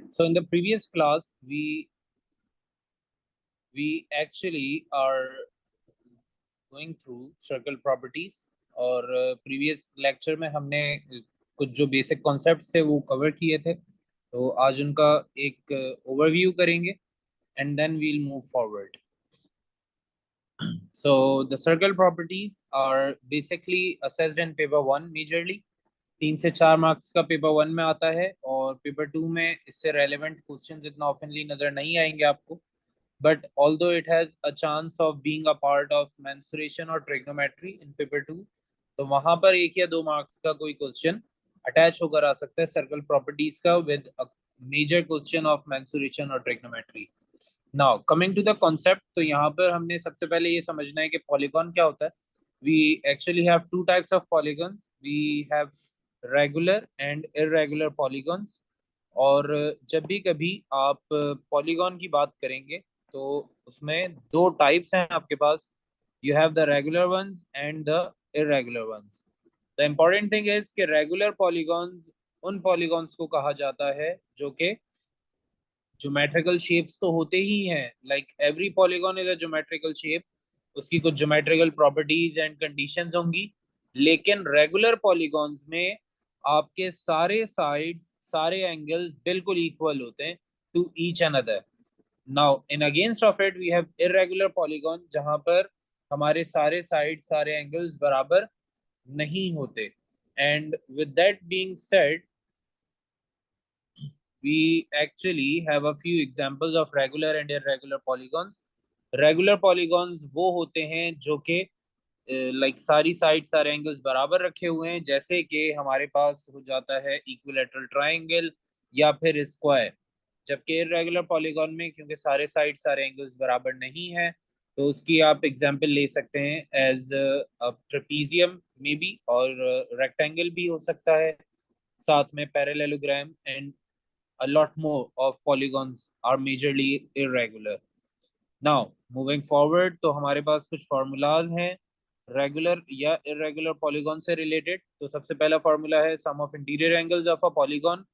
So in the previous class, we actually are going through circle properties और previous lecture में हमने कुछ जो basic concepts थे वो cover किए थे. तो आज उनका एक overview करेंगे and then we'll move forward. So the circle properties are basically assessed in paper 1 majorly. 3 से 4 मार्क्स का पेपर 1 में आता है और पेपर 2 में इससे रेलेवेंट क्वेश्चंस इतना ऑफनली नजर नहीं आएंगे आपको. But although it has a chance of being a part of mensuration or trigonometry in paper 2, तो वहां पर 1 या 2 मार्क्स का कोई क्वेश्चन अटैच होकर आ सकता है सर्कल प्रॉपर्टीज का with a major question of mensuration और trigonometry. Now coming to the concept, तो यहाँ पर हमने सबसे पहले ये समझना है कि पॉलीगॉन क्या होता है. We actually have two types of polygons. We have regular and irregular polygons. और जब भी कभी आप पॉलीगॉन की बात करेंगे तो उसमें दो टाइप्स हैं आपके पास. You have the regular ones and the irregular ones. The important thing is कि रेगुलर पॉलीगॉन्स उन पॉलीगॉन्स को कहा जाता है जो कि ज्योमेट्रिकल शेप्स तो होते ही हैं. Like every polygon is a geometrical shape. उसकी कुछ ज्योमेट्रिकल प्रॉपर्टीज एंड कंडीशंस होंगी. लेकिन रेगुलर पॉलीगॉन्स में आपके सारे साइड्स सारे एंगल्स बिल्कुल इक्वल होते हैं to each another. Now in against of it we have irregular polygon जहां पर हमारे सारे साइड सारे एंगल्स बराबर नहीं होते. And with that being said, we actually have a few examples of regular and irregular polygons. Regular polygons वो होते हैं जो कि लाइक सारी साइड सारे एंगल्स बराबर रखे हुए हैं, जैसे कि हमारे पास हो जाता है इक्विलेटरल ट्राइंगल या फिर स्क्वायर. जबकि इरेगुलर पॉलीगॉन में क्योंकि सारे साइड सारे एंगल्स बराबर नहीं है तो उसकी आप एग्जांपल ले सकते हैं एज ट्रेपीजियम मे बी, और रेक्टेंगल भी हो सकता है, साथ में parallelogram. And a lot more of polygons are majorly irregular. Now moving forward, तो हमारे पास कुछ formulas हैं रेगुलर या इरेगुलर पॉलीगॉन से रिलेटेड. तो सबसे पहला फॉर्मूला है sum of interior angles of a polygon.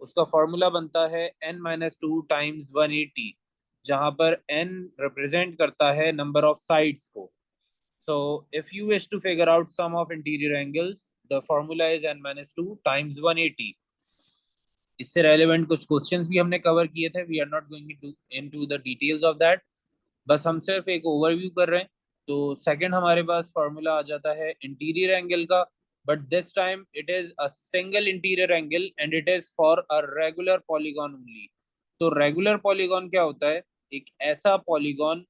उसका फॉर्मूला बनता है n-2 टाइम्स 180, जहां पर n रिप्रेजेंट करता है नंबर ऑफ साइड्स को. So if you wish to figure out sum of interior angles, the formula is n-2 times 180. इससे relevant कुछ क्वेश्चंस भी हमने कवर किए थे. We are not going into the details of that. बस हम सिर्फ एक ओवरव्यू कर रहे हैं. तो सेकंड हमारे पास फॉर्मूला आ जाता है इंटीरियर एंगल का, but this time it is a single interior angle and it is for a regular polygon only. तो रेगुलर पॉलीगॉन क्या होता है? एक ऐसा पॉलीगॉन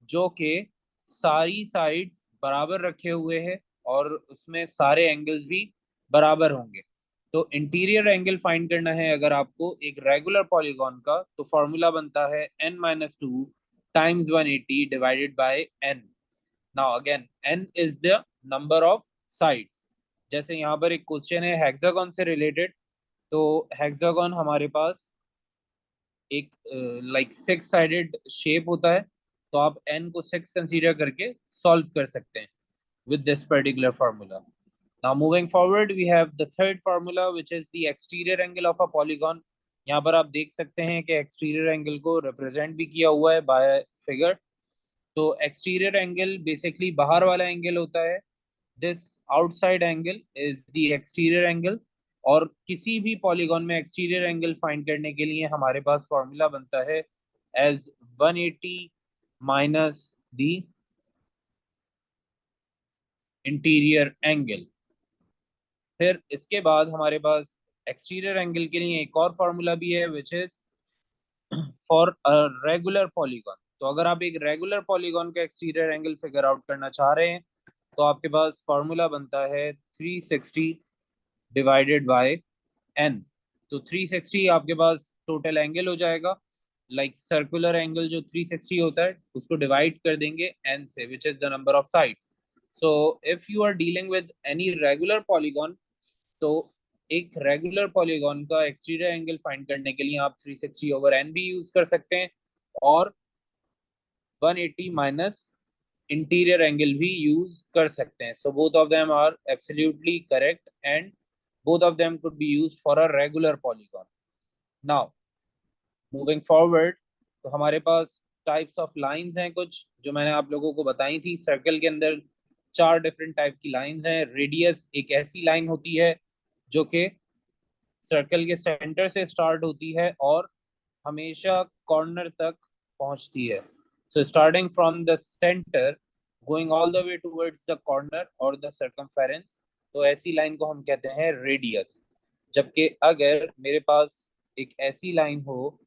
जो कि सारी साइड्स बराबर रखे हुए हैं और उसमें सारे एंगल्स भी बराबर होंगे. तो इंटीरियर एंगल फाइंड करना है अगर आपको एक रेगुलर पॉलीगॉन का, तो फॉर्मूला बनता है n-2 times 180 divided by n. Now again n is the number of sides. जैसे यहाँ पर एक क्वेश्चन है हेक्सागन से रिलेटेड. तो हेक्सागन हमारे पास एक लाइक 6 साइडेड शेप होता है. तो आप n को 6 कंसीडर करके सॉल्व कर सकते हैं with this particular formula. Now moving forward, we have the third formula which is the exterior angle of a polygon. यहाँ पर आप देख सकते हैं कि exterior angle को represent भी किया हुआ है by figure. तो exterior angle basically बाहर वाला angle होता है. This outside angle is the exterior angle. और किसी भी पॉलीगॉन में एक्सटीरियर एंगल फाइंड करने के लिए हमारे पास फॉर्मूला बनता है as 180 minus the interior angle. फिर इसके बाद हमारे पास एक्सटीरियर एंगल के लिए एक और फॉर्मूला भी है which is for a regular polygon. तो अगर आप एक रेगुलर पॉलीगॉन का एक्सटीरियर एंगल फिगर आउट करना चाह रहे हैं तो आपके पास फॉर्मूला बनता है 360 डिवाइडेड बाय n. तो 360 आपके पास टोटल एंगल हो जाएगा. लाइक सर्कुलर एंगल जो 360 होता है उसको डिवाइड कर देंगे n से which is the number of sides. So if you are dealing with any regular polygon, तो एक रेगुलर पॉलीगॉन का एक्सटीरियर एंगल फाइंड करने के लिए आप 360 ओवर n भी यूज कर सकते हैं और 180 माइनस इंटीरियर एंगल भी यूज कर सकते हैं. So both of them are absolutely correct and both of them could be used for a regular polygon. Now moving forward, तो हमारे पास टाइप्स ऑफ लाइंस हैं कुछ जो मैंने आप लोगों को बताई थी। सर्कल के अंदर 4 डिफरेंट टाइप की लाइंस हैं। रेडियस एक ऐसी लाइन होती है जो कि सर्कल के सेंटर से स्टार्ट होती है और हमेशा कॉर्नर तक पहुंचती है। So starting from the centre going all the way towards the corner और द सर्कमफेरेंस, तो ऐसी लाइन को हम कहते हैं रेडियस। जबकि अगर मेरे पास एक ऐसी लाइन हो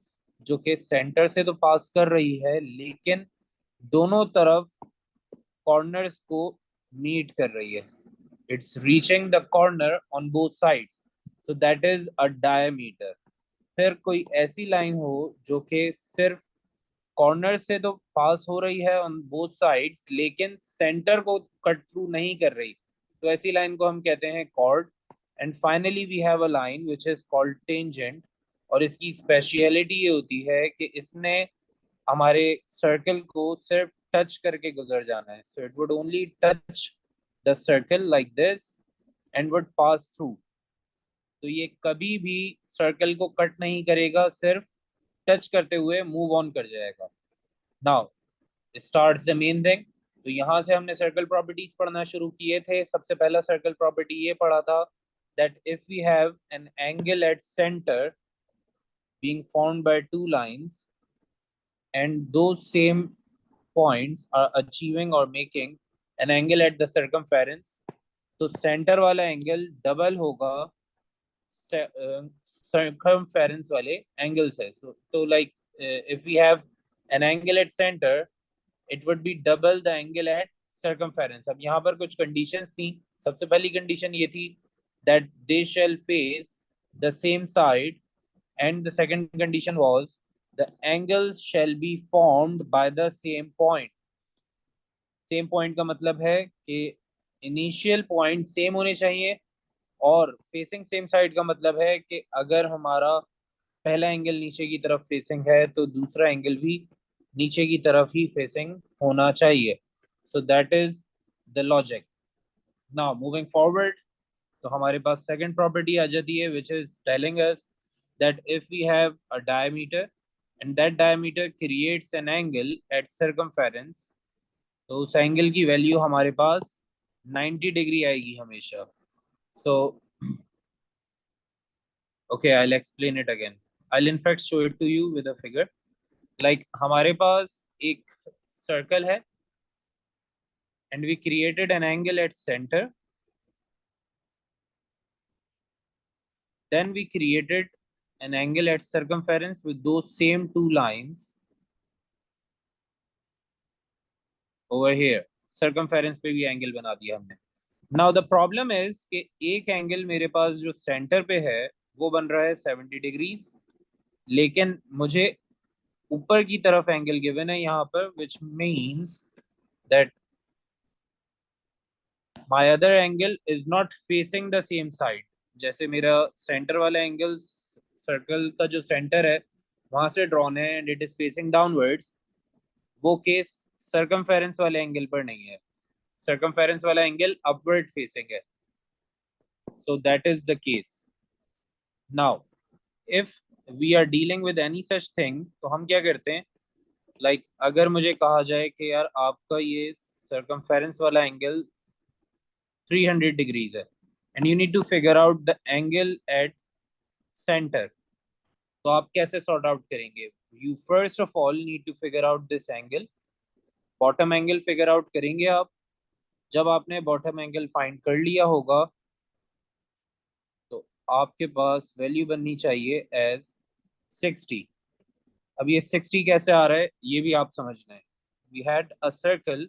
जो कि सेंटर से तो पास कर रही है लेकिन दोनों तरफ कॉर्नर्स को मीट कर रही है, it's reaching the corner on both sides, so that is a diameter. फिर कोई ऐसी लाइन हो जो कि सिर्फ कॉर्नर से तो पास हो रही है ऑन बोथ साइड्स लेकिन सेंटर को कट थ्रू नहीं कर रही, तो ऐसी लाइन को हम कहते हैं chord. And finally we have a line which is called tangent, और इसकी स्पेशलिटी ये होती है कि इसने हमारे सर्कल को सिर्फ टच करके गुजर जाना है। So it would only touch the circle like this and would pass through. तो ये कभी भी सर्कल को कट नहीं करेगा, सिर्फ टच करते हुए मूव ऑन कर जाएगा। Now starts the main thing. तो यहाँ से हमने सर्कल प्रॉपर्टीज पढ़ना शुरू किए थे। सबसे पहला सर्कल प्रॉपर्टी ये पढ़ा था that if we have an angle at center being formed by two lines and those same points are achieving or making an angle at the circumference, तो सेंटर वाला एंगल डबल होगा circumference वाले angle से। तो like if we have an angle at center it would be double the angle at circumference। अब यहाँ पर कुछ conditions थी। सबसे पहली condition ये थी that they shall face the same side, and the second condition was the angles shall be formed by the same point। Same point का मतलब है कि इनिशियल पॉइंट सेम होने चाहिए, और फेसिंग सेम साइड का मतलब है कि अगर हमारा पहला एंगल नीचे की तरफ फेसिंग है तो दूसरा एंगल भी नीचे की तरफ ही फेसिंग होना चाहिए। So that is the logic. Now moving forward, तो हमारे पास सेकंड प्रॉपर्टी आ जाती है which is telling us that if we have a diameter and that diameter creates an angle at circumference, तो उस एंगल की वैल्यू हमारे पास 90 डिग्री आएगी हमेशा। सो okay, I'll explain it again. I'll in fact show it to you with a figure. Like हमारे पास एक circle है and we created an angle at center, then we created an angle at circumference with those same two lines over here। circumference पे भी angle बना दिया हमने। Now the problem is कि एक एंगल मेरे पास जो सेंटर पे है वो बन रहा है 70 डिग्रीज, लेकिन मुझे ऊपर की तरफ एंगल गिवन है यहाँ पर, which means that my other angle is not facing the same side. जैसे मेरा सेंटर वाला एंगल सर्कल का जो सेंटर है वहां से ड्रॉन है and it is facing downwards, वो केस सर्कमफेरेंस वाले एंगल पर नहीं है। सर्कमफेरेंस वाला एंगल अपवर्ड फेसिंग है। So that is the case. Now if we are dealing with any such thing, तो हम क्या करते हैं, अगर मुझे कहा जाए कि यार आपका ये सर्कमफेरेंस वाला एंगल 300 डिग्रीज है and you need to figure out the angle at centre, तो आप कैसे सॉर्ट आउट करेंगे? You first of all need to figure out this angle. Bottom angle figure out करेंगे आप। जब आपने बॉटम एंगल फाइंड कर लिया होगा तो आपके पास वैल्यू बननी चाहिए एज 60। अब ये 60 कैसे आ रहा है ये भी आप समझना है। वी हैड अ सर्कल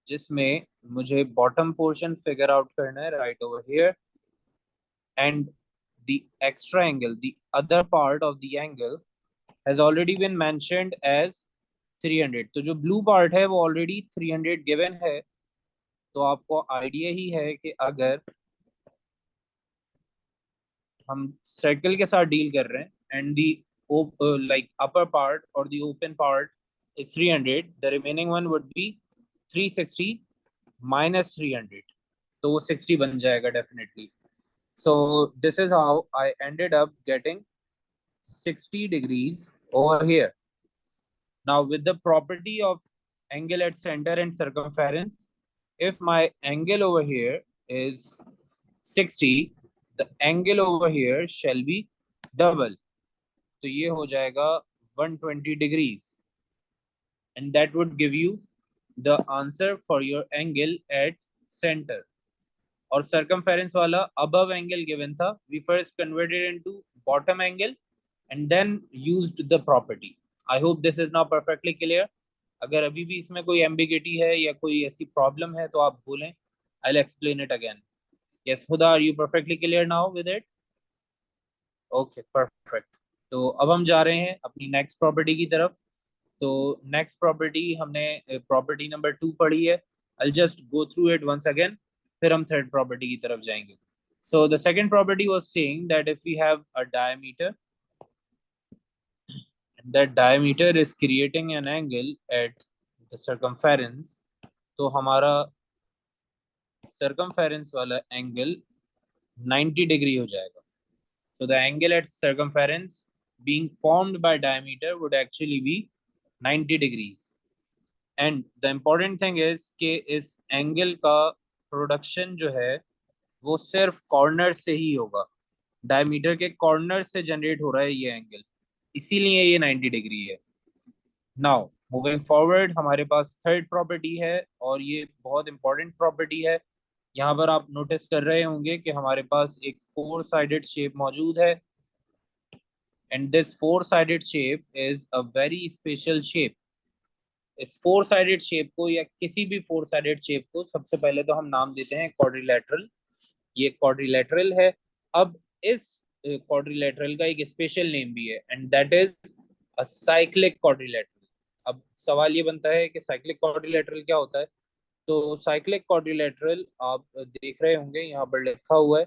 जिसमें मुझे बॉटम पोर्शन फिगर आउट करना है right over here, and the extra angle, the other part of the angle has already been mentioned as 300। तो जो ब्लू पार्ट है वो ऑलरेडी 300 गिवन है। तो आपको आइडिया ही है कि अगर हम सर्कल के साथ डील कर रहे हैं and the like upper part or the open part is 300, the remaining one would be 360 minus 300, तो वो 60 बन जाएगा definitely. So this is how I ended up getting 60 degrees over here. Now with the property of angle at center and circumference, if my angle over here is 60, the angle over here shall be double. तो ये हो जाएगा 120 degrees, and that would give you the answer for your angle at center. और circumference वाला above angle given था, we first converted into bottom angle and then used the property. I hope this is now perfectly clear. अगर अभी भी इसमें कोई ambiguity है या कोई ऐसी problem है तो आप बोलें. I'll explain it again. Yes, Huda, are you perfectly clear now with it? Okay, perfect. तो अब हम जा रहे हैं अपनी नेक्स्ट प्रॉपर्टी की तरफ. तो नेक्स्ट प्रॉपर्टी हमने प्रॉपर्टी नंबर 2 पढ़ी है. I'll just go through it once again. फिर हम थर्ड प्रॉपर्टी की तरफ जाएंगे. So the second property was saying that if we have a diameter and that diameter is creating an angle at the circumference, तो हमारा circumference वाला angle 90 degree हो जाएगा. So the angle at circumference being formed by diameter would actually be 90 degrees. And the important thing is कि इस angle का production जो है वो सिर्फ कॉर्नर से ही होगा. डायमीटर के कॉर्नर से जनरेट हो रहा है ये एंगल, इसीलिए ये 90 डिग्री है. नाउ मूविंग फॉरवर्ड, हमारे पास थर्ड प्रॉपर्टी है और ये बहुत इंपॉर्टेंट प्रॉपर्टी है. यहाँ पर आप नोटिस कर रहे होंगे कि हमारे पास एक 4 साइडेड शेप मौजूद है. And this 4 sided shape is a very special shape. इस 4 साइडेड शेप को या किसी भी 4 साइडेड शेप को सबसे पहले तो हम नाम देते हैं क्वाड्रिलेटरल. ये क्वाड्रिलेटरल है. अब इस क्वाड्रिलेटरल का एक स्पेशल नेम भी है and that is a cyclic quadrilateral. अब सवाल ये बनता है कि साइक्लिक क्वाड्रिलेटरल क्या होता है. तो साइक्लिक क्वाड्रिलेटरल आप देख रहे होंगे यहाँ पर लिखा हुआ है,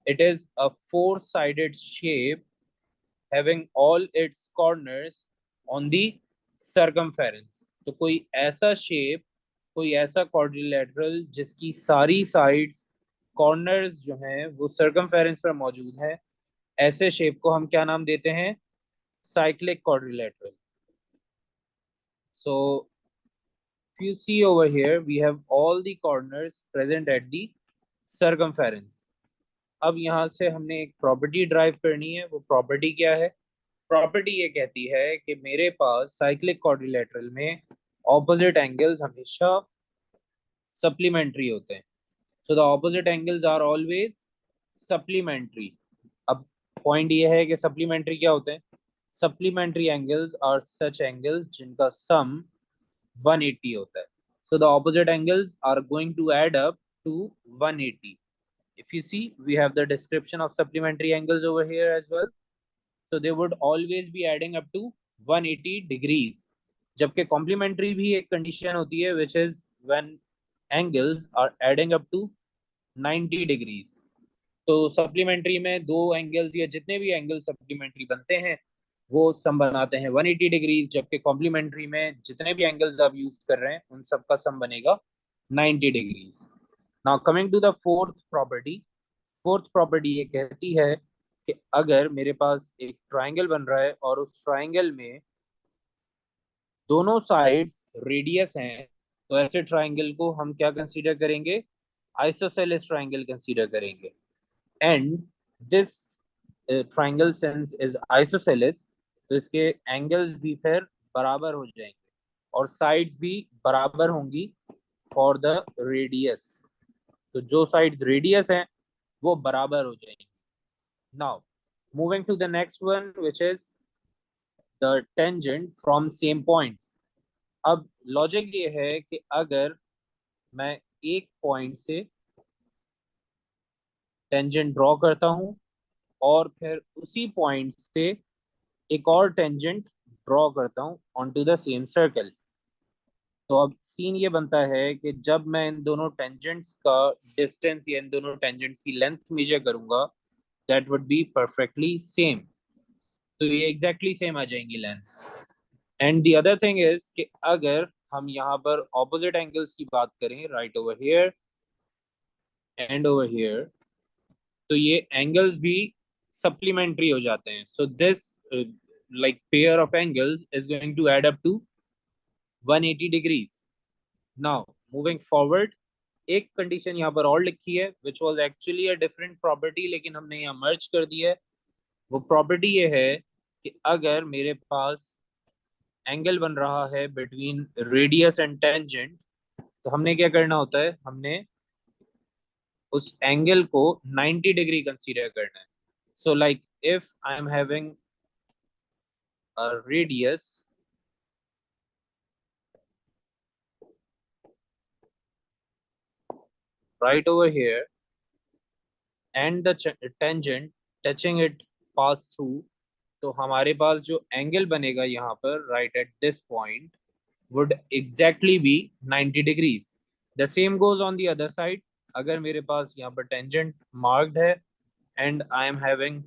it is a 4 sided shape having all its corners on the circumference. तो कोई ऐसा शेप, कोई ऐसा क्वाड्रिलेटरल जिसकी सारी साइड्स कॉर्नर्स जो हैं वो सर्कमफेरेंस पर मौजूद हैं, ऐसे शेप को हम क्या नाम देते हैं? Cyclic quadrilateral. So if you see over here, we have all the corners present at the circumference. अब यहाँ से हमने एक प्रॉपर्टी ड्राइव करनी है. वो प्रॉपर्टी क्या है? प्रॉपर्टी ये कहती है कि मेरे पास साइक्लिक क्वाड्रिलेटरल में ऑपोजिट एंगल्स हमेशा सप्लीमेंट्री होते हैं. So the opposite angles are always supplementary. अब पॉइंट ये है कि सप्लीमेंट्री क्या होते हैं? Supplementary angles are such angles जिनका सम 180 होता है. So the opposite angles are going to add up to 180. If you see, we have the description of supplementary angles over here as well. So they would always be adding up to 180 degrees. जबकि complementary भी एक condition होती है which is when angles are adding up to 90 degrees. तो supplementary में दो angles या जितने भी angles supplementary बनते हैं वो सम बनाते हैं 180 degrees, जबकि complementary में जितने भी angles आप use कर रहे हैं उन सब का सम बनेगा 90 degrees. Now coming to the fourth property. Fourth property ये कहती है कि अगर मेरे पास एक ट्राइंगल बन रहा है और उस ट्राइंगल में दोनों साइड्स रेडियस हैं, तो ऐसे ट्राइंगल को हम क्या कंसीडर करेंगे? आइसोसेलेस ट्राइंगल कंसीडर करेंगे. And this triangle since is isosceles, तो इसके एंगल्स भी फिर बराबर हो जाएंगे और साइड्स भी बराबर होंगी फॉर द रेडियस. तो जो साइड्स रेडियस हैं वो बराबर हो जाएंगे. Now moving to the next one which is the tangent from same points. अब लॉजिक ये है कि अगर मैं एक पॉइंट से टेंजेंट ड्रॉ करता हूं और फिर उसी पॉइंट से एक और टेंजेंट ड्रॉ करता हूं on to the same circle, तो अब सीन ये बनता है कि जब मैं इन दोनों टेंजेंट्स का डिस्टेंस या इन दोनों टेंजेंट्स की लेंथ मेजर करूंगा, that would be perfectly same. तो ये एग्जैक्टली सेम आ जाएंगी length. And the other thing is कि अगर हम यहाँ पर ऑपोजिट एंगल्स की बात करें, right over here and over here, तो ये एंगल्स भी सप्लीमेंट्री हो जाते हैं. So this like pair of angles is going to add up to 180 degrees. Now moving forward, एक कंडीशन यहाँ पर और लिखी है which was actually a different property, लेकिन हमने यहाँ मर्ज कर दिया है। वो प्रॉपर्टी ये है कि अगर मेरे पास एंगल बन रहा है बिटवीन रेडियस एंड टेंजेंट, तो हमने क्या करना होता है, हमने उस एंगल को 90 डिग्री कंसीडर करना है। So like if I am having a radius right over here and the tangent touching it pass through, तो हमारे पास जो एंगल बनेगा यहाँ पर right at this point would exactly be 90 degrees. The same goes on the other side. अगर मेरे पास यहाँ पर tangent marked है and I am having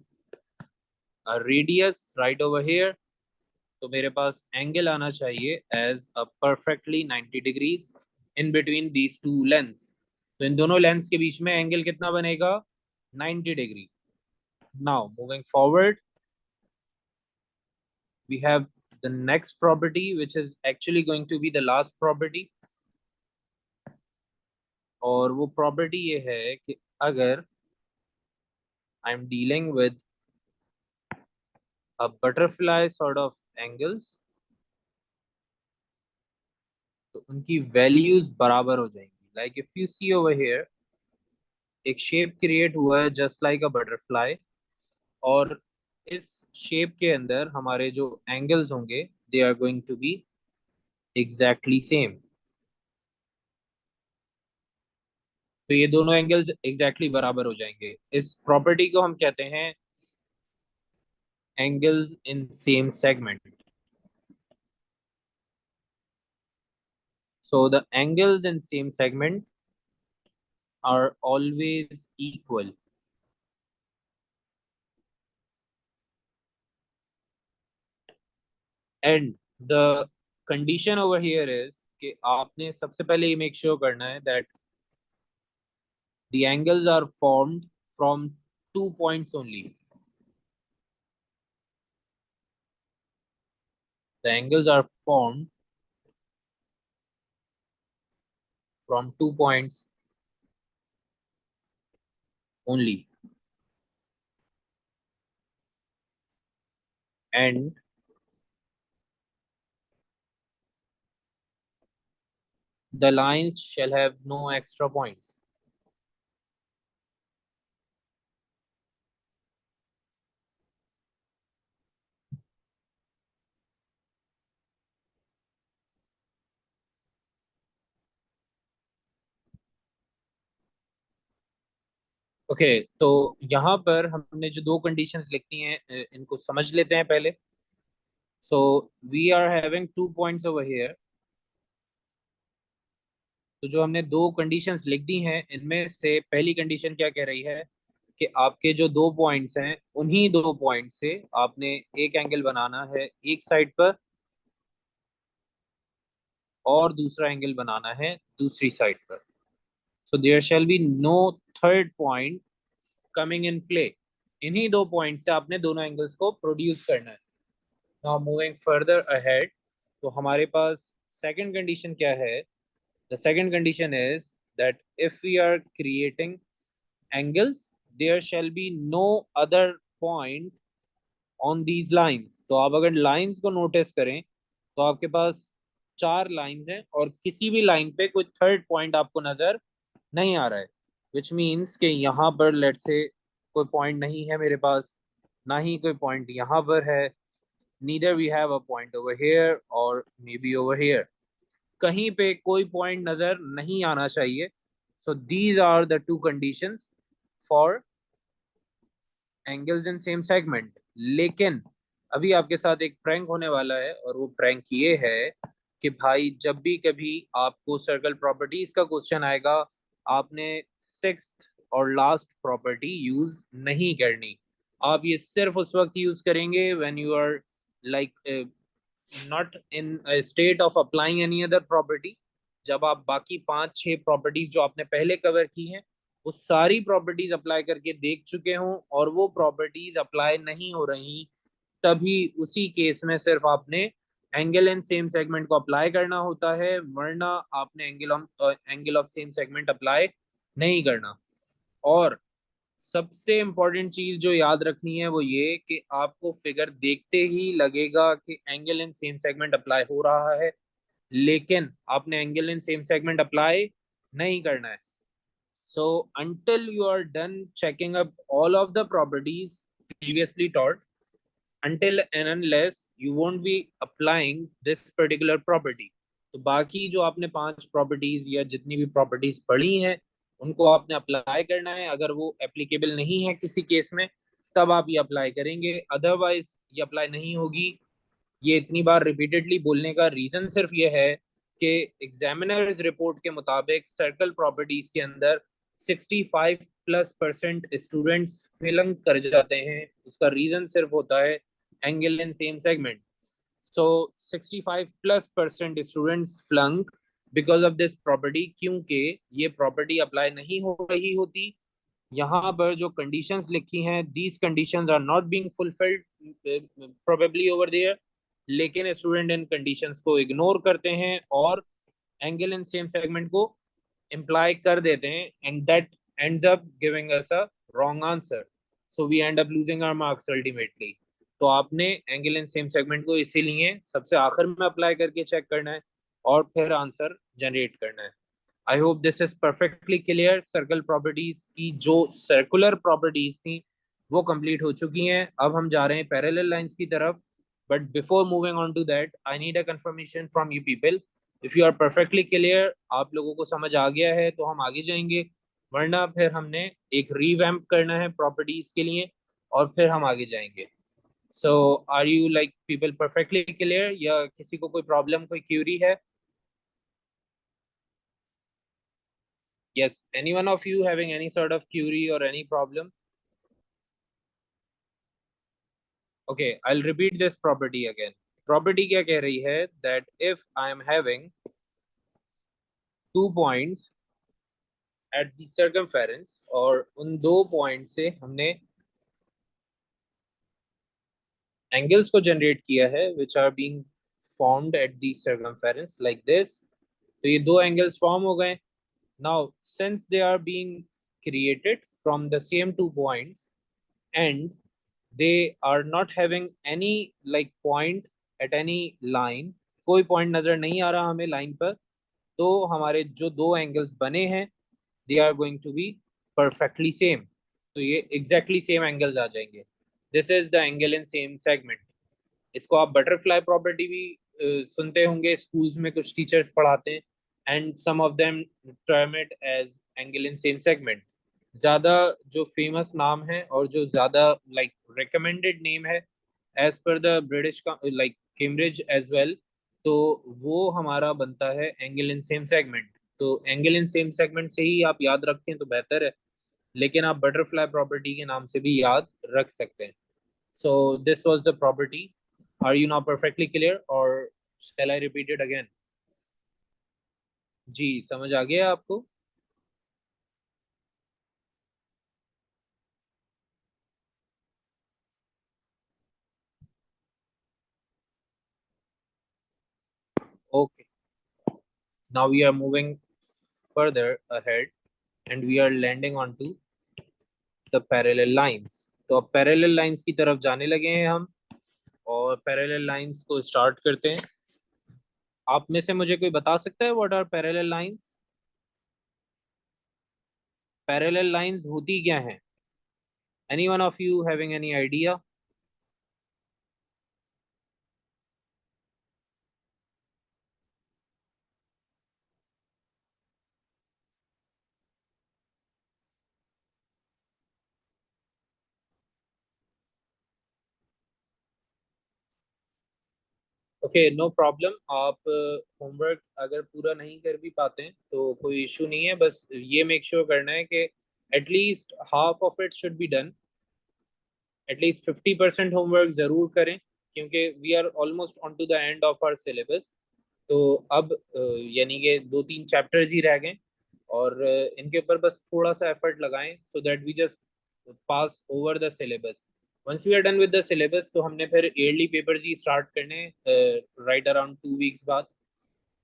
a radius right over here, तो मेरे पास एंगल आना चाहिए as a perfectly 90 degrees in between these two lengths. तो इन दोनों लेंस के बीच में एंगल कितना बनेगा, 90 degree. Now moving forward, we have the next property which is actually going to be the last property, और वो प्रॉपर्टी ये है कि अगर I am dealing with a butterfly sort of angles, तो उनकी वैल्यूज बराबर हो जाएंगी। Like if you see over here, एक शेप क्रिएट हुआ है जस्ट लाइक अ बटरफ्लाई, और इस शेप के अंदर हमारे जो एंगल्स होंगे they are going to be exactly same. तो ये दोनों एंगल्स एग्जैक्टली बराबर हो जाएंगे। इस प्रॉपर्टी को हम कहते हैं angles in same segment. So the angles in same segment are always equal. And the condition over here is कि आपने सबसे पहले ये make sure करना है that the angles are formed from 2 points only. The angles are formed from 2 points only. And the lines shall have no extra points. Okay तो यहाँ पर हमने जो दो कंडीशंस लिखी हैं इनको समझ लेते हैं पहले। So we are having 2 points over here. तो जो हमने दो कंडीशंस लिख दी हैं इनमें से पहली कंडीशन क्या कह रही है कि आपके जो दो पॉइंट्स हैं उन्हीं दो पॉइंट से आपने एक एंगल बनाना है एक साइड पर और दूसरा एंगल बनाना है दूसरी साइड पर। So there shall be no third point coming in play. इन्हीं दो पॉइंट से आपने दोनों एंगल्स को प्रोड्यूस करना है। नाउ मूविंग फर्दर अहेड, तो हमारे पास सेकंड कंडीशन क्या है। The second condition is that if we are creating angles, there shall be no other point on these lines। तो आप अगर लाइंस को नोटिस करें तो आपके पास चार लाइंस हैं और किसी भी लाइन पे कोई थर्ड पॉइंट आपको नजर नहीं आ रहा है, विच मीन्स कि यहाँ पर लेट से कोई पॉइंट नहीं है मेरे पास, ना ही कोई पॉइंट यहाँ पर है, neither we have a point over here और मे बी ओवर हेयर। कहीं पे कोई पॉइंट नजर नहीं आना चाहिए। So these are the two conditions for angles in same segment. लेकिन अभी आपके साथ एक प्रैंक होने वाला है, और वो प्रैंक ये है कि भाई जब भी कभी आपको सर्कल प्रॉपर्टीज का क्वेश्चन आएगा, आपने सिक्स्थ और लास्ट प्रॉपर्टी यूज नहीं करनी। आप ये सिर्फ उस वक्त यूज करेंगे when you are like not in state of applying any other property. जब आप बाकी पांच छह प्रॉपर्टीज जो आपने पहले कवर की हैं वो सारी प्रॉपर्टीज अप्लाई करके देख चुके हों और वो प्रॉपर्टीज अप्लाई नहीं हो रही तभी उसी केस में सिर्फ आपने एंगल इन सेम सेगमेंट को अप्लाई करना होता है, वरना आपने angle of same segment apply नहीं करना। और सबसे इम्पोर्टेंट चीज जो याद रखनी है वो ये कि आपको फिगर देखते ही लगेगा कि angle in same segment apply हो रहा है, लेकिन आपने angle in same segment apply नहीं करना है। So until you are done checking up all of the properties previously taught, until and unless you won't be applying this particular property, तो बाकी जो आपने 5 प्रॉपर्टीज या जितनी भी प्रॉपर्टीज पढ़ी हैं उनको आपने अप्लाई करना है। अगर वो एप्लीकेबल नहीं है किसी केस में, तब आप ये अप्लाई करेंगे, अदरवाइज ये अप्लाई नहीं होगी। ये इतनी बार रिपीटेडली बोलने का रीजन सिर्फ ये है कि एग्जामिनर्स रिपोर्ट के मुताबिक सर्कल प्रॉपर्टीज के अंदर 65+% स्टूडेंट्स फेल कर जाते हैं। उसका रीजन सिर्फ होता है angle in same segment. So 65+% students flunk because of this property, क्योंकि ये प्रॉपर्टी अप्लाई नहीं हो रही होती। यहाँ पर जो कंडीशंस लिखी हैं, these conditions are not being fulfilled probably over there, लेकिन स्टूडेंट इन कंडीशंस को इग्नोर करते हैं और एंगल इन सेम सेगमेंट को इम्प्लाई कर देते हैं, and that ends up giving us a wrong answer. So we end up losing our marks ultimately. तो आपने एंगल इन सेम सेगमेंट को इसीलिए सबसे आखिर में अप्लाई करके चेक करना है और फिर आंसर जनरेट करना है। I hope this is perfectly clear. Circle properties की जो सर्कुलर प्रॉपर्टीज थी वो कंप्लीट हो चुकी हैं। अब हम जा रहे हैं पैरेलल लाइंस की तरफ, but before moving on to that I need a confirmation from you people. If you are perfectly clear, आप लोगों को समझ आ गया है तो हम आगे जाएंगे, वरना फिर हमने एक रीवैम्प करना है प्रॉपर्टीज के लिए और फिर हम आगे जाएंगे। So are you like people perfectly clear, या किसी को कोई प्रॉब्लम, कोई क्यूरी है? Yes, any one of you having any sort of query or any problem? Okay, I'll repeat this property again. Property क्या कह रही है that if I am having 2 points at the circumference और उन 2 point से हमने angles को generate किया है which are being formed at the circumference like this, तो ये 2 एंगल्स फॉर्म हो गए। Now since they are being created from the same 2 points and they are not having any like point at any line, कोई point नजर नहीं आ रहा हमें line पर, तो हमारे जो 2 एंगल्स बने हैं they are going to be perfectly same. तो ये एग्जैक्टली सेम एंगल्स आ जाएंगे। This is the angle in same segment. इसको आप बटरफ्लाई प्रॉपर्टी भी सुनते होंगे, स्कूल्स में कुछ टीचर्स पढ़ाते हैं, and some of them term it as angle in same segment. ज्यादा जो फेमस नाम है और जो ज्यादा लाइक रिकमेंडेड नेम है as per the British like Cambridge as well, तो वो हमारा बनता है एंगल इन सेम सेगमेंट। तो एंगल इन सेम सेगमेंट से ही आप याद रखें तो बेहतर है, लेकिन आप बटरफ्लाई प्रॉपर्टी के नाम से भी याद रख सकते हैं। So this was the property. Are you now perfectly clear or shall I repeat it again? जी, समझ आ गया आपको? Okay. Now we are moving further ahead and we are landing onto the parallel lines. तो अब parallel lines की तरफ जाने लगे हैं हम, और parallel lines को start करते हैं। आप में से मुझे कोई बता सकता है what are parallel lines? Parallel lines होती क्या हैं? Any one of you having any idea? Okay, no problem. आप होमवर्क अगर पूरा नहीं कर भी पाते हैं तो कोई इशू नहीं है, बस ये मेक श्योर करना है कि at least half of it should be done. At least 50% homework ज़रूर करें, क्योंकि we are almost on to the end of our syllabus. तो अब यानी कि 2-3 चैप्टर्स ही रह गए, और इनके ऊपर बस थोड़ा सा एफर्ट लगाएं so that we just pass over the syllabus. Once we are done with the syllabus तो हमने फिर ईयरली पेपर्स ही स्टार्ट करने राइट अराउंड 2 वीक्स बाद।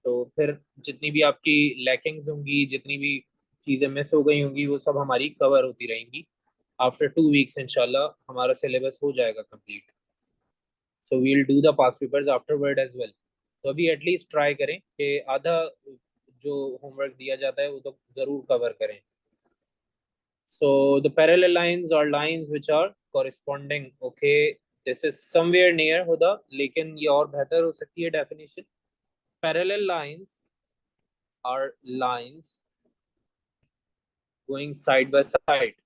तो फिर जितनी भी आपकी लैकिंग्स होंगी, जितनी भी चीज़ें मिस हो गई होंगी, वो सब हमारी कवर होती रहेंगी। आफ्टर 2 वीक्स इंशाल्लाह हमारा सिलेबस हो जाएगा complete. So we'll do the past papers afterward as well. तो अभी एटलीस्ट ट्राई करें कि आधा जो होमवर्क दिया जाता है वो तो ज़रूर कवर करें। So the parallel lines are lines which are corresponding. Okay, this is somewhere near हुदा, लेकिन ये और बेहतर हो सकती है definition. Parallel lines are lines going side by side.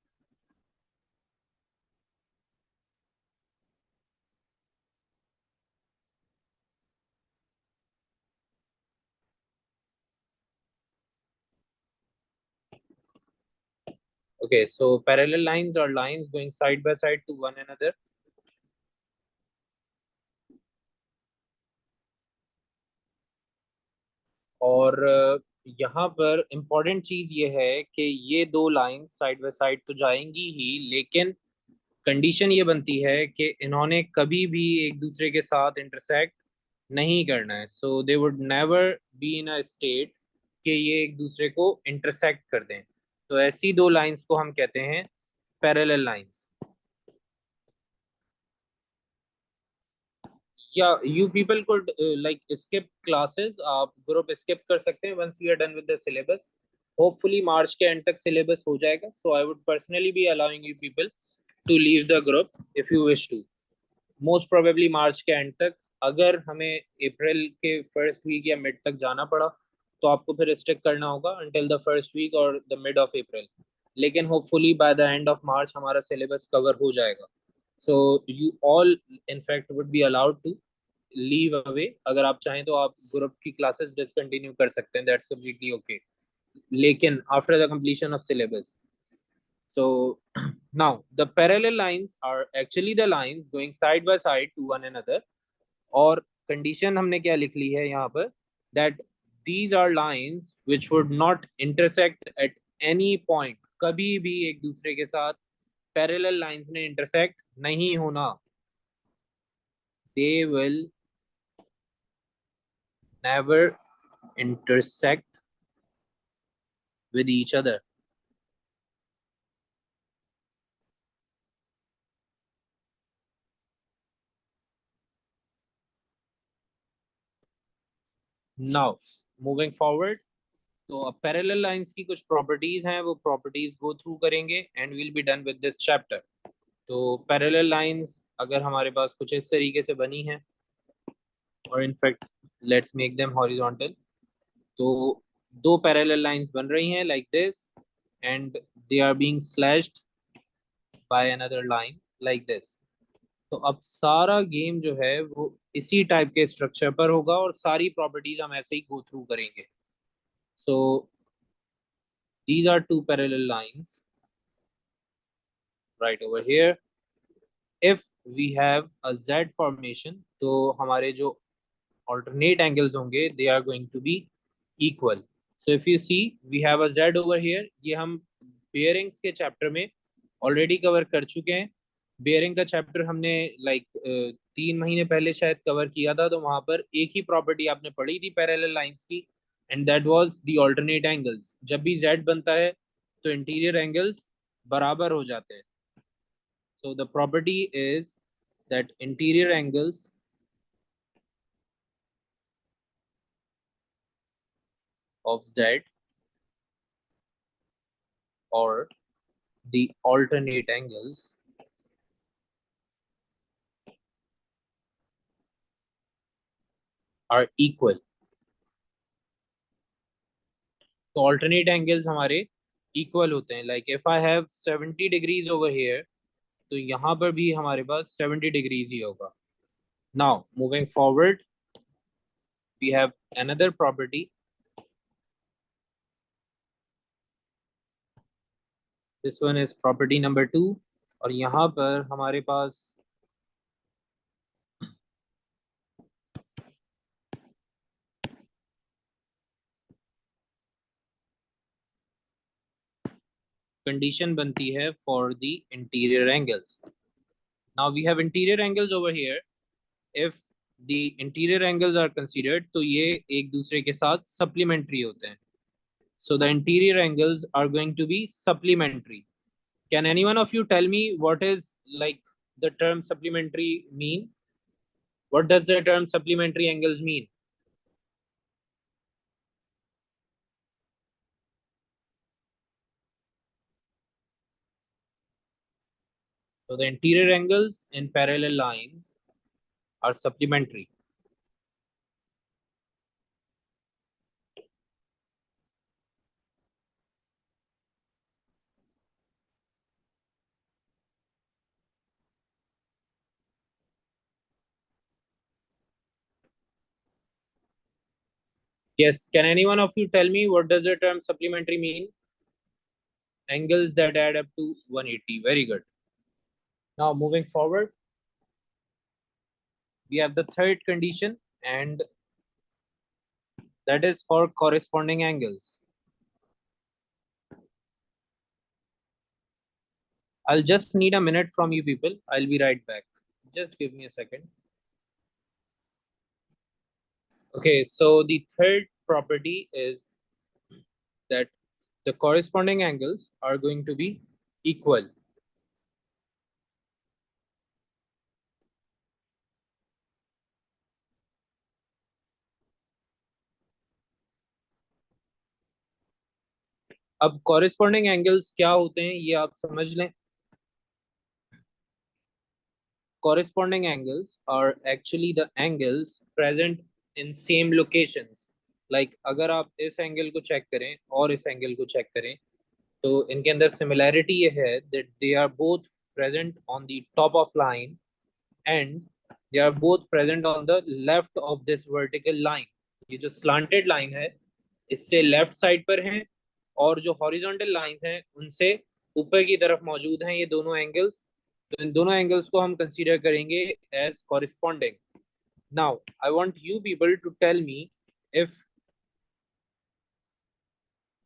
Okay, so parallel lines are lines going side by side to one another. और यहाँ पर इम्पोर्टेंट चीज ये है कि ये दो लाइंस साइड बाय साइड तो जाएंगी ही, लेकिन कंडीशन ये बनती है कि इन्होंने कभी भी एक दूसरे के साथ इंटरसेक्ट नहीं करना है। So they would never be in a state कि ये एक दूसरे को इंटरसेक्ट कर दें। तो ऐसी दो लाइंस को हम कहते हैं पैरेलल लाइंस। या you people could like skip classes, आप ग्रुप स्किप कर सकते हैं once we are done with the syllabus. Hopefully March के एंड तक सिलेबस हो जाएगा। So I would personally be allowing you people to leave the group if you wish to. Most probably March के end तक। अगर हमें अप्रैल के first week या मिड तक जाना पड़ा तो आपको फिर स्टिक करना होगा अंटिल द फर्स्ट वीक और द मिड ऑफ अप्रैल। लेकिन hopefully by the end of March हमारा सिलेबस कवर हो जाएगा। So you all in fact would be allowed to leave away. अगर आप चाहें तो आप ग्रुप की क्लासेस डिसकंटिन्यू कर सकते हैं, दैट्स कम्प्लीटली ओके, लेकिन after the completion of syllabus. So now the parallel lines are actually the lines going side by side to one another. और कंडीशन हमने क्या लिख ली है यहाँ पर, that these are lines which would not intersect at any point. कभी भी एक दूसरे के साथ parallel lines ने intersect नहीं होना। They will never intersect with each other. Now moving forward, तो अब पैरेलल लाइंस की कुछ प्रॉपर्टीज हैं, वो प्रॉपर्टीज गो थ्रू करेंगे and will be done with this chapter. तो पैरेलल लाइंस अगर हमारे पास कुछ इस तरीके से बनी है, और in fact let's make them horizontal. तो दो पैरेलल लाइंस बन रही हैं like this and they are being slashed by another line like this. तो अब सारा गेम जो है वो इसी टाइप के स्ट्रक्चर पर होगा और सारी प्रॉपर्टीज हम ऐसे ही गो थ्रू करेंगे। सो these are two parallel lines right over here. If we have a z formation तो हमारे जो alternate angles होंगे they are going to be equal. So if you see we have a z over here, ये हम bearings के chapter में already cover कर चुके हैं। बेयरिंग का चैप्टर हमने लाइक 3 महीने पहले शायद कवर किया था, तो वहां पर एक ही प्रॉपर्टी आपने पढ़ी थी पैरेलल लाइंस की, and that was the alternate angles. जब भी z बनता है तो इंटीरियर एंगल्स बराबर हो जाते हैं। So the property is that interior angles of Z or the alternate angles are equal. तो alternate angles हमारे equal होते हैं। Like if I have 70 degrees over here, तो यहाँ पर भी हमारे पास 70 degrees ही होगा। Now moving forward, we have another property. This one is property number 2, और यहाँ पर हमारे पास कंडीशन बनती है for the interior angles. Now we have interior angles over here. If the interior angles are considered, तो ये एक दूसरे के साथ supplementary होते हैं. So the interior angles are going to be supplementary. Can any one of you tell me what is like the term supplementary mean? What does the term supplementary angles mean? So the interior angles in parallel lines are supplementary. Yes, can any one of you tell me what does the term supplementary mean? Angles that add up to 180. Very good. Now moving forward, we have the third condition, and that is for corresponding angles. I'll just need a minute from you people. I'll be right back. Just give me a second. Okay, so the third property is that the corresponding angles are going to be equal. अब corresponding angles क्या होते हैं ये आप समझ लें. Corresponding angles are actually the angles present in same locations. Like अगर आप इस एंगल को चेक करें और इस एंगल को चेक करें तो इनके अंदर सिमिलैरिटी ये है that they are both present on the top of line and they are both present on the left of this vertical line. ये जो slanted line है इससे लेफ्ट साइड पर हैं और जो हॉरिजॉन्टल लाइंस हैं उनसे ऊपर की तरफ मौजूद हैं ये दोनों एंगल्स. तो इन दोनों एंगल्स को हम कंसीडर करेंगे as corresponding. Now I want you people to tell me if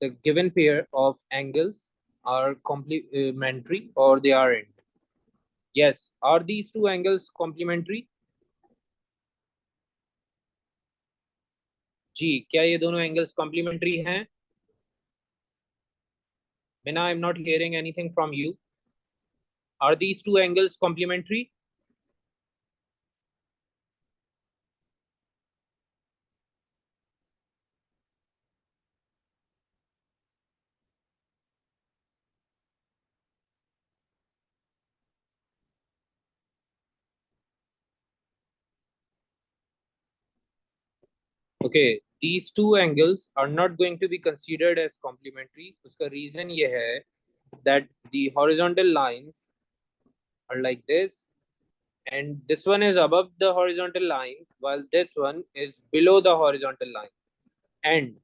the given pair of angles are complementary or they aren't. Yes, are these two angles complementary? जी, क्या ये दोनों एंगल्स कॉम्प्लीमेंट्री हैं? Mina, I'm not hearing anything from you. Are these two angles complementary? Okay, these two angles are not going to be considered as complementary. उसका reason ये है that the horizontal lines are like this, and this one is above the horizontal line while this one is below the horizontal line. And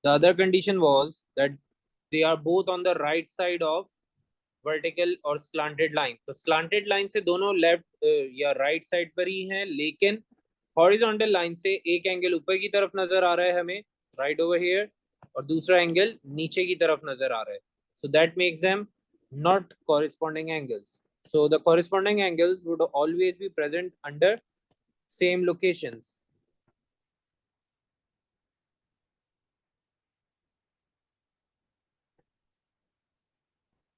the other condition was that they are both on the right side of vertical और slanted line. तो slanted line से दोनों left या right side पर ही हैं, लेकिन horizontal line से एक एंगल ऊपर की तरफ नजर आ रहा है हमें right over here और दूसरा एंगल नीचे की तरफ नजर आ रहा है. So that makes them not corresponding angles. So the corresponding angles would always be present under same locations.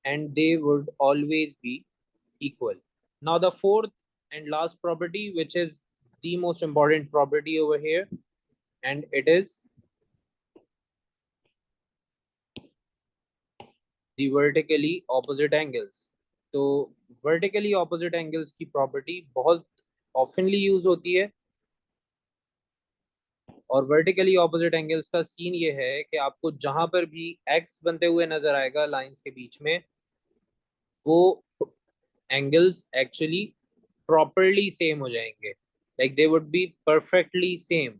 And they would always be equal. Now the fourth and last property, which is the most important property over here, and it is the vertically opposite angles. तो vertically opposite angles की property बहुत oftenly use होती है और vertically opposite angles का scene ये है कि आपको जहां पर भी x बनते हुए नजर आएगा लाइंस के बीच में वो angles actually properly same हो जाएंगे. Like they would be perfectly same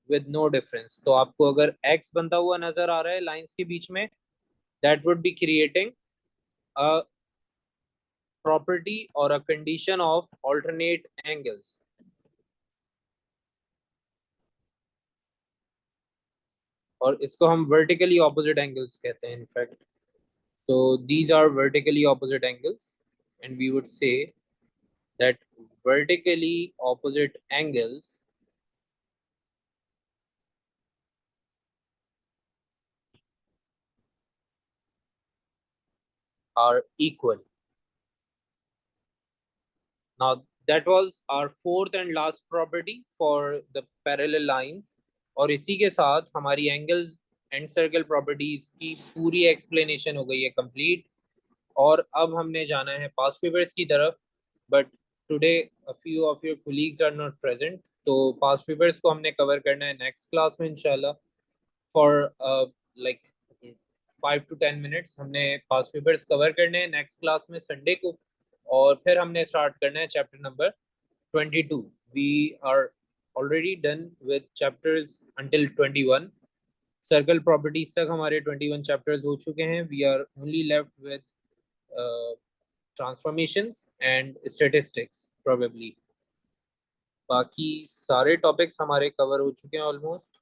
with no difference. तो आपको अगर x बनता हुआ नजर आ रहा है लाइंस के बीच में that would be creating a property or a condition of alternate angles. और इसको हम vertically opposite angles कहते हैं in fact. So these are vertically opposite angles, and we would say that vertically opposite angles are equal. Now that was our fourth and last property for the parallel lines, और इसी के साथ हमारी angles and circle properties की पूरी explanation हो गई है कंप्लीट। और अब हमने जाना है पास्ट पेपर्स की तरफ, but today a few of your colleagues are not present, तो पास्ट पेपर्स को हमने कवर करना है नेक्स्ट क्लास में इंशाल्लाह। फॉर लाइक 5 to 10 मिनट्स हमने पास्ट पेपर्स कवर करने हैं नेक्स्ट क्लास में संडे को, और फिर हमने स्टार्ट करना है chapter number 22। We are already done with chapters until 21। Circle properties तक हमारे 21 चैप्टर्स हो चुके हैं। We are only left with transformations and statistics probably. बाकी सारे टॉपिक्स हमारे कवर हो चुके हैं ऑलमोस्ट।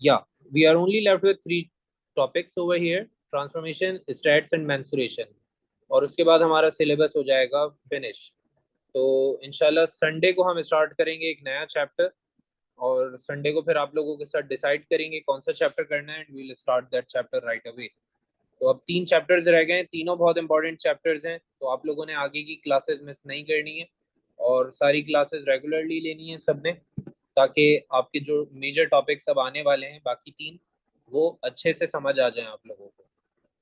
या we are only left with 3 topics over here, transformation, stats and mensuration, और उसके बाद हमारा सिलेबस हो जाएगा फिनिश। तो इंशाल्लाह संडे को हम स्टार्ट करेंगे एक नया चैप्टर, और संडे को फिर आप लोगों के साथ डिसाइड करेंगे कौन सा चैप्टर करना है, and we will start that chapter right away. तो अब 3 चैप्टर्स रह गए हैं, तीनों बहुत इंपॉर्टेंट चैप्टर्स हैं, तो आप लोगों ने आगे की क्लासेस मिस नहीं करनी है, और सारी क्लासेस रेगुलरली लेनी है सबने, ताकि आपके जो मेजर टॉपिक्स अब आने वाले हैं बाकी 3, वो अच्छे से समझ आ जाएं आप लोगों को।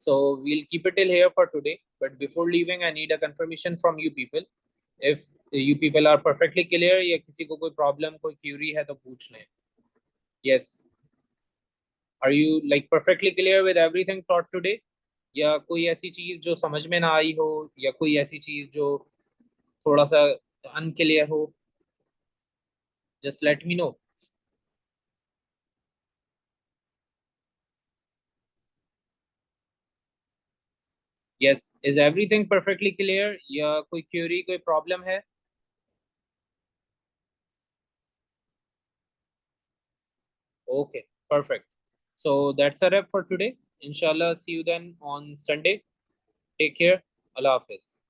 So we'll keep it till here for today. But before leaving, I need a confirmation from you people. If you people are perfectly clear, या किसी को कोई प्रॉब्लम कोई क्यूरी है तो पूछ लें। Yes. Are you like perfectly clear with everything taught today? या कोई ऐसी चीज जो समझ में ना आई हो, या कोई ऐसी चीज जो थोड़ा सा अनक्लियर हो, just let me know. Yes, is everything perfectly clear या कोई क्यूरी कोई प्रॉब्लम है? Okay, perfect. So that's a wrap for today. Inshallah, see you then on Sunday. Take care. Allah Hafiz.